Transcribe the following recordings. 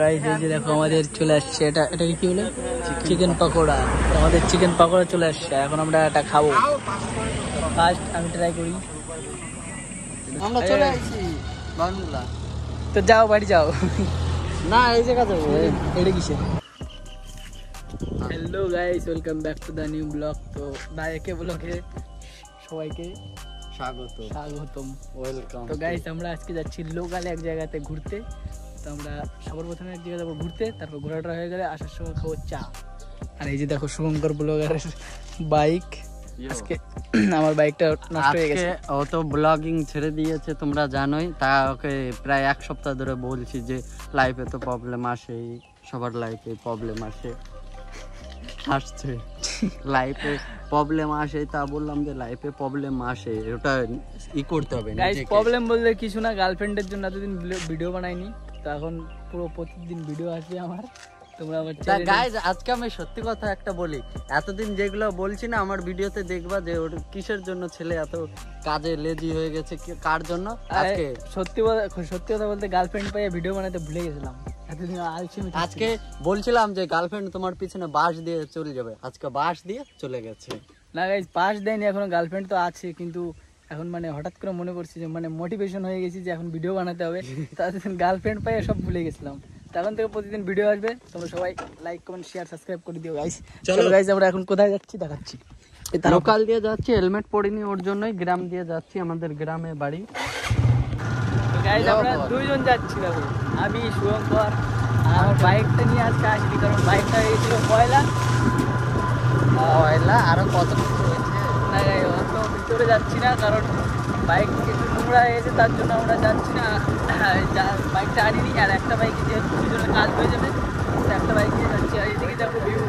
Guys এই যে দেখো আমাদের চলে আসছে এটা কি বলে চিকেন পকোড়া। আমাদের চিকেন পকোড়া চলে আসছে, এখন আমরা এটা খাবো। ফার্স্ট আমি ট্রাই করি। আমরা চলে আসছি বাংলা। তো যাও বাড়ি যাও। না এই জায়গা যাবো। এটা কিসের? Hello guys, welcome back to the new blog. তো দায়কে ব্লগে সবাইকে স্বাগতম, ওয়েলকাম। তো গাইস আমরা আজকে যাচ্ছি লোকাল এক জায়গাতে ঘুরতে। তো আমরা সবার প্রথমে এক জায়গায় যাবো ঘুরতে, তারপর ঘোরাটা হয়ে গেলে আসার সময় খাবো চা। আর এই যে দেখো শুভঙ্কর ব্লগারের বাইক। আজকে আমার বাইকটা নষ্ট হয়ে গেছে। ও তো ব্লগিং ছেড়ে দিয়েছে তোমরা জানোই। তা ওকে প্রায় এক সপ্তাহ ধরে বলছি যে লাইফে তো প্রবলেম আসেই, সবার লাইফে প্রবলেম আসছে লাইফে প্রবলেম আসে। তা বললাম যে লাইফে প্রবলেম আসে, ওটা করতে হবে। গাইস প্রবলেম বলতে কিছু না, গার্লফ্রেন্ডের জন্য এতদিন ভিডিও বানাইনি, তো এখন পুরো প্রতিদিন ভিডিও আসবে আমার। তোমরা আমার গাইস আজকে আমি সত্যি কথা একটা বলি, এতদিন যেগুলো বলছি না আমার ভিডিওতে দেখবা যে ওর কিসের জন্য ছেলে এত কাজে লেজি হয়ে গেছে, কার জন্য। আজকে সত্যি কথা বলতে গার্লফ্রেন্ড পেয়ে ভিডিও বানাতে ভুলে গেছিলাম। আজকে বলছিলাম যে গার্লফ্রেন্ড তোমার পিছনে বাঁশ দিয়ে চলে যাবে, আজকে বাঁশ দিয়ে চলে গেছে। না গাইস বাঁশ দেয়নি, এখনো গার্লফ্রেন্ড তো আছে, কিন্তু এখন মানে হঠাৎ করে মনে করছি যে মানে মোটিভেশন হয়ে গেছি যে এখন ভিডিও বানাতে হবে। তাদের গার্লফ্রেন্ড পেয়ে সব ভুলে গেছিলাম। তখন থেকে প্রতিদিন ভিডিও আসবে, তোমরা সবাই লাইক কমেন্ট শেয়ার সাবস্ক্রাইব করে দিও গাইস। চলো গাইস আমরা এখন কোথায় যাচ্ছি দেখাচ্ছি। লোকাল দিয়ে যাচ্ছি, হেলমেট পরিনি ওর জন্যই। গ্রাম দিয়ে যাচ্ছি, আমাদের গ্রামে বাড়ি। তো গাইস আমরা দুইজন যাচ্ছি, দেখো আমি শুভঙ্কর। আর আমার বাইকটা নিয়ে আজকে আসছি কারণ বাইকটা হয়েছিল ময়লা আরো কত কিছু হয়েছে। না গাইস অত ভিতরে যাচ্ছি না, কারণ বাইক কিছু নোংরা হয়েছে, তার জন্য আমরা যাচ্ছি না। বাইকটা আনিনি, আর একটা বাইকে যেহেতু দুজনের কাজ হয়ে যাবে, একটা বাইক নিয়ে যাচ্ছি। আর এদিকে যাবো ভিউ,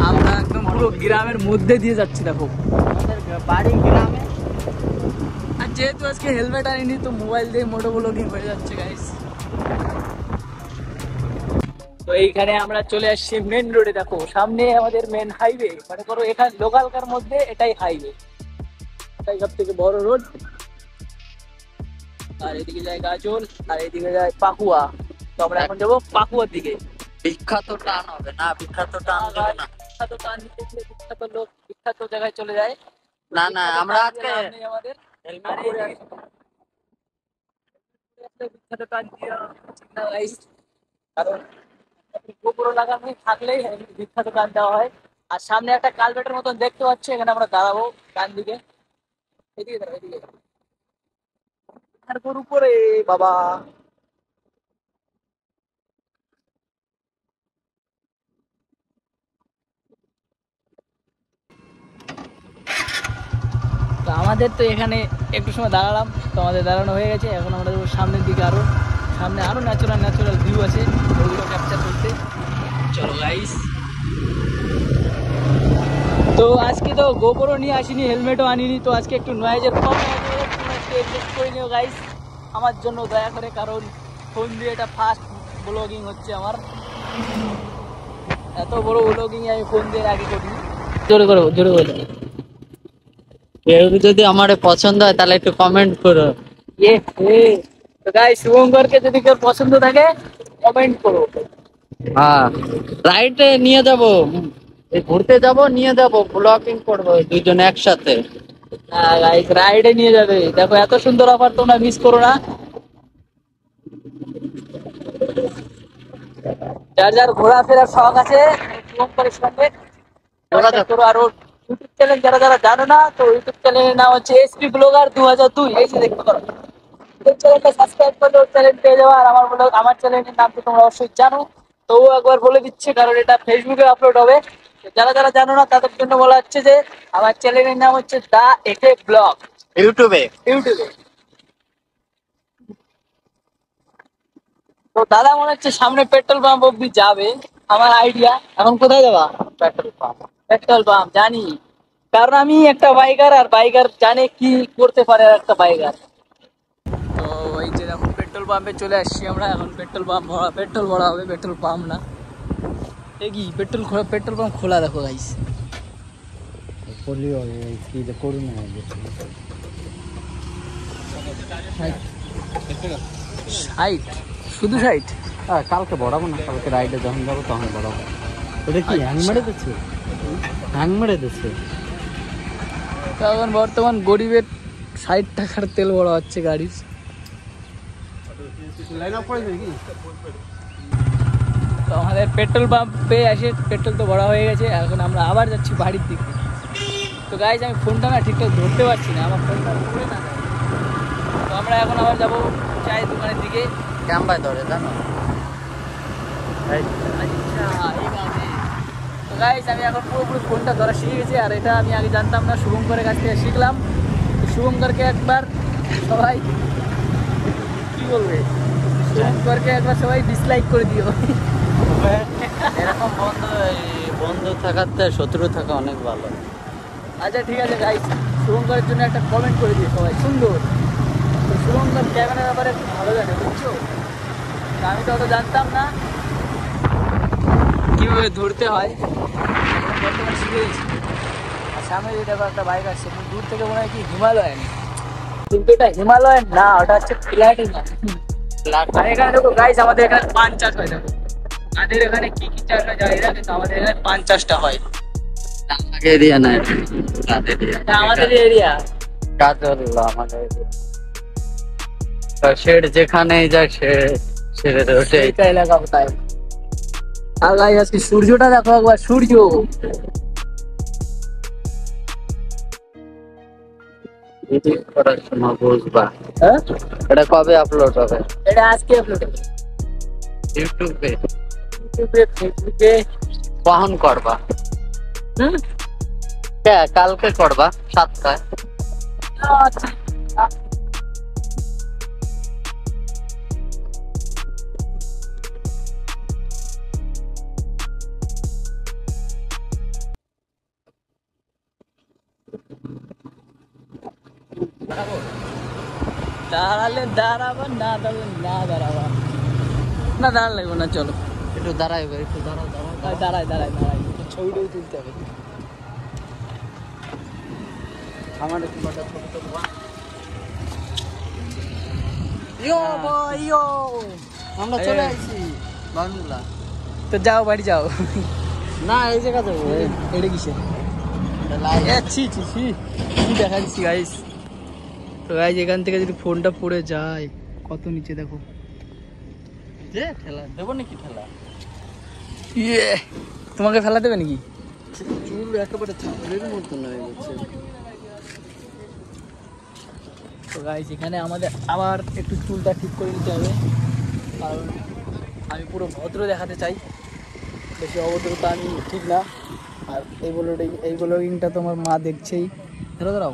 আমরা একদম পুরো গ্রামের মধ্যে দিয়ে যাচ্ছি। দেখো আমাদের বাড়ি গ্রামে। আর যেহেতু আজকে হেলমেট আনিনি, তো মোবাইল দিয়ে মোটো ব্লগিং হয়ে যাচ্ছে গাইস। তো এইখানে আমরা চলে আসছি মেন রোডে। দেখো সামনে আমাদের মেন হাইওয়ে, মানে করো এখানে লোকালকার মধ্যে এটাই হাইওয়ে, এটাই সব থেকে বড় রোড। আর এদিকে যায় গাজল, আর এদিকে যায় পাকুয়া। তো আমরা এখন যাবো পাকুয়ার দিকে। বিখ্যাত টান হবে না, বিখ্যাত টান হবে না, বিখ্যাত টান দিতে গেলে বিখ্যাত লোক বিখ্যাত জায়গায় চলে যায়। না না আমরা আজকে আমাদের বিখ্যাত টান দিয়ে না গাইস, কারণ গোপুরো লাগানো থাকলেই বিখ্যাত গান দেওয়া হয়। আর সামনে একটা কালভেটের মতন দেখতে পাচ্ছি, এখানে আমরা দাঁড়াবো ডান দিকে। এদিকে দাঁড়াবো, এদিকে তারপর উপরে বাবা। তো আমাদের তো এখানে একটু সময় দাঁড়ালাম, তো আমাদের দাঁড়ানো হয়ে গেছে। এখন আমরা সামনের দিকে, সামনে আরো ন্যাচারাল ভিউ আছে, ওইগুলো ক্যাপচার করতে। চলো গাইস। তো আজকে তো গোপুরও নিয়ে আসিনি, হেলমেটও আনিনি, তো আজকে একটু নয়েজের প্রবলেম আছে, একটু অ্যাডজাস্ট করে নিও গাইস আমার জন্য দয়া করে, কারণ ফোন দিয়ে এটা ফার্স্ট ব্লগিং হচ্ছে আমার। এত বড় ব্লগিং আমি ফোন দিয়ে আগে করি। জোরে করো, জোরে করো। কেউ যদি আমার পছন্দ হয় তাহলে একটু কমেন্ট করো। তো গাইস শুভঙ্করকে যদি কেউ পছন্দ থাকে কমেন্ট করো। হ্যাঁ রাইডে নিয়ে যাব, ঘুরতে যাব, নিয়ে যাব, ব্লগিং করবো দুইজন একসাথে। হ্যাঁ গাইস রাইডে নিয়ে যাবে। দেখো এত সুন্দর অফার, তোমরা মিস করো না। যার যার ঘোরাফেরার শখ আছে শুভঙ্করের সঙ্গে যোগাযোগ করো। আর ওর ইউটিউব চ্যানেল যারা যারা জানো না, তো ইউটিউব চ্যানেলের নাম হচ্ছে এসপি ব্লগার 2002। এই যে দেখতে পারো, ওই চ্যানেলটা সাবস্ক্রাইব করলে ওর চ্যানেল পেয়ে যাবো। আর আমার ব্লগ, আমার চ্যানেলের নাম তো তোমরা অবশ্যই জানো, তো একবার বলে দিচ্ছে কারণ এটা ফেসবুকে আপলোড হবে। যারা যারা জানো না তাদের জন্য বলা হচ্ছে যে আমার চ্যানেলের নাম হচ্ছে দা একে ব্লগ, ইউটিউবে। তো দাদা মনে হচ্ছে সামনে পেট্রোল পাম্প অব্দি যাবে, আমার আইডিয়া। এখন কোথায় যাবা? পেট্রোল পাম্প জানি, কারণ আমি একটা বাইকার, আর বাইকার জানে কি করতে পারে একটা বাইকার। তো এই যে দেখো পেট্রোল পাম্পে চলে আসছি আমরা। এখন পেট্রোল ভরা হবে, পেট্রোল পাম্প না, এ কি পেট্রোল পাম্প খোলা। দেখো গাইস করুন সাইট, শুধু সাইট। হ্যাঁ, কালকে বড়াবো না, কালকে রাইডে যখন যাবো তখন বড়াবো। এটা কি হ্যাং মেরে দিচ্ছে? হ্যাং মেরে দিচ্ছে। এখন বর্তমান গরিবের 60 টাকার তেল ভরা হচ্ছে গাড়ির। তো আমাদের পেট্রোল পাম্পে এসে পেট্রোল তো ভরা হয়ে গেছে, এখন আমরা আবার যাচ্ছি বাড়ির দিকে। তো গাইজ আমি ফোনটা না ঠিকঠাক ধরতে পারছি না, আমার ফোনটা পড়ে না যায়। তো আমরা এখন আবার যাবো চায়ের দোকানের দিকে। ক্যাম্পায় ধরে জানো। আচ্ছা, এই কাজে। তো গাইজ আমি এখন পুরোপুরি ফোনটা ধরা শিখে গেছি, আর এটা আমি আগে জানতাম না, শুভঙ্করের কাছ থেকে শিখলাম। তো শুভঙ্করকে একবার সবাই কি বলবে, শুভঙ্করকে একবার সবাই ডিসলাইক করে দিও। এরকম বন্ধু থাকার থেকে শত্রু থাকা অনেক ভালো। আচ্ছা ঠিক আছে গাইজ, শুভঙ্করের জন্য একটা কমেন্ট করে দিও সবাই, সুন্দর। তো শুভঙ্কর ক্যামেরার ব্যাপারে একটু ভালো জানে, বুঝছো? আমি তো অত জানতাম না কীভাবে ধরতে হয়, বর্তমানে শিখে গেছি। আর সামনে যে দেখো একটা বাইক আসছে, দূর থেকে মনে হয় কি হিমালয়ান, কিন্তু এটা হিমালয়ান না, ওটা হচ্ছে প্ল্যাটিনা। আর এখানে দেখো গাইজ, আমাদের এখানে পান চাষ হয়। দেখো আমাদের এখানে কি কি চাষ হয় জানি না, কিন্তু আমাদের এখানে পান চাষটা হয়। এরিয়া না, এটা আমাদের এরিয়া। কাজ হলো আমাদের শেড, যেখানেই যায় শেডের ওঠে। এটা এলাকা কোথায়? আর গাইজ আজকে সূর্যটা দেখো একবার, সূর্য। এডিট করার সময় বুঝবা। হ্যাঁ, এটা কবে আপলোড হবে? এটা আজকে আপলোড হবে ইউটিউবে। ইউটিউবে, ফেসবুকে। কখন করবা? কালকে করবা 7টায়। আচ্ছা, দাঁড়ালে দাঁড়াবা, না দাঁড়ালে না দাঁড়াবা। না দাঁড়ালে লাগবে না, চলো একটু দাঁড়াইবে, একটু দাঁড়াও। দাঁড়াই দাঁড়াই দাঁড়াই, ছবিটাও তুলতে হবে। আমার একটু বড় ছোট করবা। ইয়ো বয় ইয়ো, আমরা চলে আসছি বাংলা। তো যাও বাড়ি যাও। না, এই জায়গা যাবো। এটা কিসে? ছি ছি ছি, কি দেখা দিচ্ছি গাইস। তো গাইস এখান থেকে যদি ফোনটা পড়ে যায়, কত নিচে দেখো। ঠেলা দেবো নাকি? ঠেলা ইয়ে, তোমাকে ফেলা দেবে নাকি? চুল একেবারে ছাগলের মতন হয়ে গেছে। তো গাইস এখানে আমাদের আবার একটু চুলটা ঠিক করে নিতে হবে, কারণ আমি পুরো ভদ্র দেখাতে চাই। বেশি অভদ্রতা আমি ঠিক না। আর এই ব্লগিংটা তোমার মা দেখছেই। দাঁড়াও,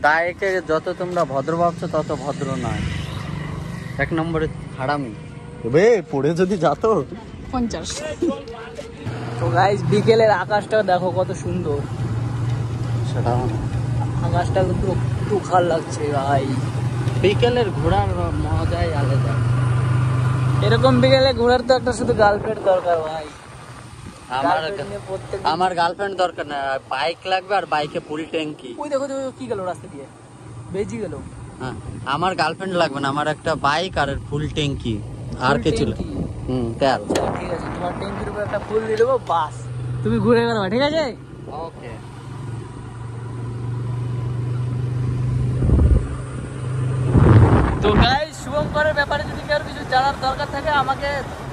গায়েকে যত তোমরা ভদ্র ভাবছো তত ভদ্র নয়। 1 নম্বরে হারামি পড়ে যদি যেত 50। তো গাইস বিকেলের আকাশটা দেখো কত সুন্দর। সেটাও না, আকাশটা কিন্তু তুখার লাগছে ভাই। বিকেলের ঘোরার মজাই আলাদা। এরকম বিকেলে ঘোরার তো একটা শুধু গার্লফ্রেন্ড দরকার ভাই। আমার গার্লফ্রেন্ড দরকার না, বাইক লাগবে, আর বাইকে ফুল ট্যাঙ্কি। ওই দেখো কি গেল রাস্তা দিয়ে, বেজি গেল। হ্যাঁ, আমার গার্লফ্রেন্ড লাগবে না, আমার একটা বাইক আর ফুল ট্যাঙ্কি, আর কিছু না। তেল। ঠিক আছে, তোমার ট্যাঙ্কির উপর একটা ফুল দিয়ে দেবো, বাস তুমি ঘুরে বেড়াবা, ঠিক আছে? ওকে। তো গাইস শুভঙ্করের ব্যাপারে যদি কারো কিছু জানার দরকার থাকে, আমাকে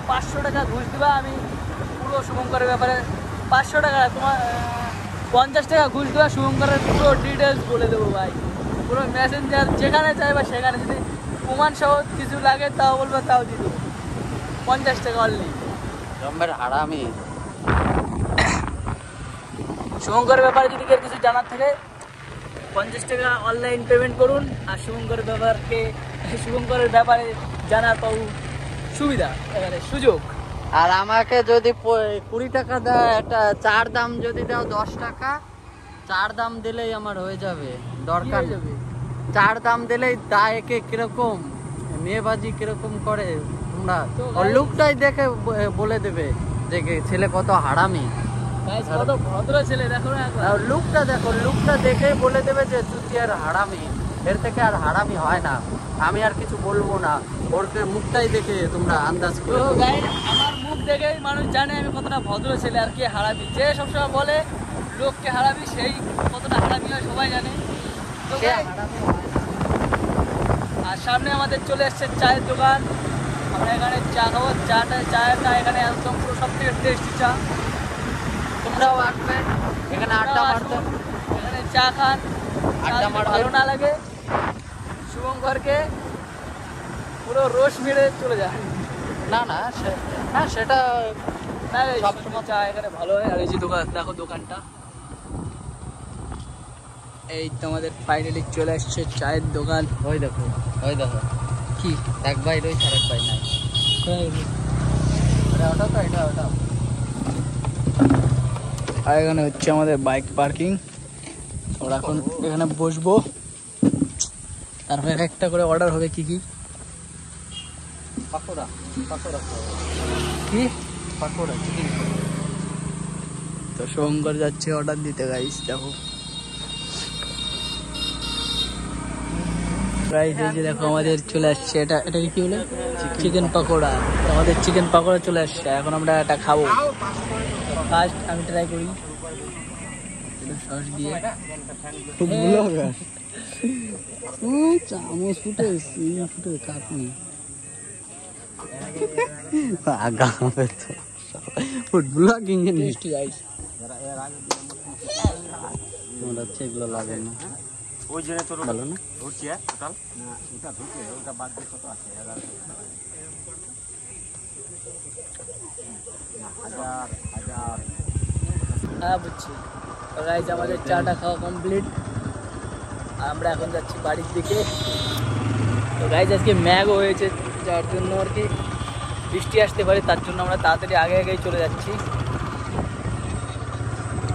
500 টাকা ঘুষ দিবা, আমি পুরো শুভঙ্করের ব্যাপারে 500 টাকা, তোমার 50 টাকা ঘুষ দেওয়া, শুভঙ্করের পুরো ডিটেলস বলে দেবো ভাই। পুরো মেসেঞ্জার যেখানে চাইবা সেখানে, যদি প্রমাণ সহ কিছু লাগে তাও বলবো, তাও দিয়ে দেবো। 50 টাকা অনলি। জম্বের হারামি। শুভঙ্করের ব্যাপারে যদি কেউ কিছু জানার থাকে, 50 টাকা অনলাইন পেমেন্ট করুন। আর শুভঙ্করের ব্যাপারে জানার পাবো সুবিধা, এবারে সুযোগ। আর আমাকে যদি 20 টাকা দেয়, একটা চার দাম যদি দাও 10 টাকা, চার দাম দিলেই আমার হয়ে যাবে, দরকার যাবে। চার দাম দিলেই দায়কে কিরকম মেয়েবাজি কিরকম করে তোমরা ওর লুকটাই দেখে বলে দেবে যে ছেলে কত হারামি। কত ভদ্র ছেলে দেখো না একবার। লুকটা দেখো, লুকটা দেখে বলে দেবে যে তুই আর হারামি। এর থেকে আর হারামি হয় না। আমি আর কিছু বলবো না, ওর মুখটাই দেখে তোমরা আন্দাজ তো করো। গাইস আমার মুখ দেখেই মানুষ জানে আমি কতটা ভদ্র ছেলে আর কি হারামি। যে সবসময় বলে লোককে হারামি, সেই কতটা হারামি হয় সবাই জানে। তো সে guys, হারামি হয় না। আর সামনে আমাদের চলে এসছে চায়ের দোকান। আমরা এখানে চা খাবো। চাটা এখানে একদম পুরো সব থেকে টেস্টি চা। তোমরাও আসবে এখানে আড্ডা মারতে। এখানে চা খান, আড্ডা মারবেন। ভালো না লাগে শুভঙ্করকে পুরো রোশ মেরে চলে যায়। না না হ্যাঁ সেটা না রে, সব সবসময় চা এখানে ভালো হয়। আর এই যে দোকান, দেখো দোকানটা, এই তো আমাদের ফাইনালি চলে আসছে চায়ের দোকান। ওই দেখো কি এক ভাই রয়েছে আর এক ভাই নাই। ওটা তো এটা ওটা। আর এখানে হচ্ছে আমাদের বাইক পার্কিং। আমরা এখন এখানে বসবো, তারপরে একটা করে অর্ডার হবে। কি কি পাকোড়া কি চিকেন। তো শঙ্কর যাচ্ছে অর্ডার দিতে। গাইস দেখো, গাইস এই যে দেখো আমাদের চলে আসছে। এটাকে কি বলে? চিকেন পাকোড়া। তো আমাদের চিকেন পাকোড়া চলে আসছে, এখন আমরা এটা খাবো। ফার্স্ট আমি ট্রাই করি সস দিয়ে। খুব ব্লগার চামচ ফুটে কাটনি আগামে তো ফুড ব্লগিং এর টেস্টি গাইস। তোমরা হচ্ছে এগুলো লাগে না ওই জেনে তোর ভালো না? ধরছি টোটাল না, ওটা ঢুকে ওটা বাদ দিয়ে কত আছে? 1000 হ্যাঁ বুঝছি। তো গাইস আমাদের চাটা খাওয়া কমপ্লিট, আমরা এখন যাচ্ছি বাড়ির দিকে। তো গাইস আজকে ম্যাগও হয়েছে, যার জন্য আর কি বৃষ্টি আসতে পারে, তার জন্য আমরা তাড়াতাড়ি আগেই চলে যাচ্ছি।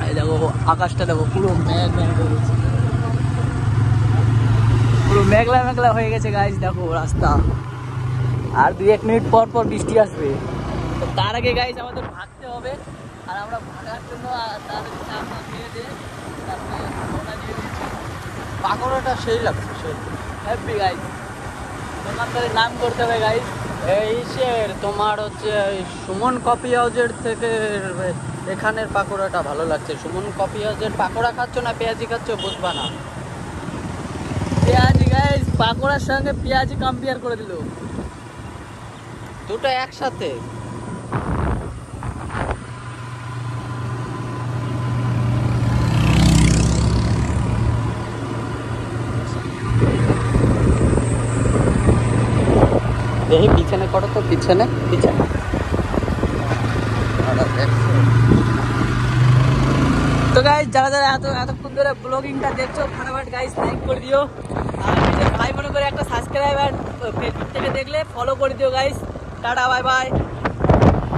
এই দেখো আকাশটা দেখো, পুরো মেঘলা হয়ে গেছে গাইস। দেখো রাস্তা, আর 2-1 মিনিট পর বৃষ্টি আসবে। তো তার আগে গাইস আমাদের ভাগতে হবে, আর আমরা ভাগার জন্য তাড়াতাড়ি চা খেয়ে দিয়ে তারপরে রওনা দিয়ে দিচ্ছি। পাকোড়াটা সেই লাগছে সেই। হ্যাপি গাইস, দোকানদারের নাম করতে হবে গাইস। এই তোমার হচ্ছে এই সুমন কফি হাউসের থেকে এখানের পাকোড়াটা ভালো লাগছে। সুমন কফি হাউসের পাকোড়া খাচ্ছ না পেঁয়াজি খাচ্ছ বুঝবা না। পেঁয়াজি গাইস, পাকোড়ার সঙ্গে পেঁয়াজি কম্পেয়ার করে দিল। দুটো একসাথে। দেখি পিছনে করো তো, পিছনে। তো গাইস যারা এতক্ষণ ধরে ব্লগিংটা দেখছো, ফটাফট গাইস লাইক করে দিও। আর নিজের ভাই মনে করে একটা সাবস্ক্রাইব, আর ফেসবুক থেকে দেখলে ফলো করে দিও গাইস। Tata bye bye.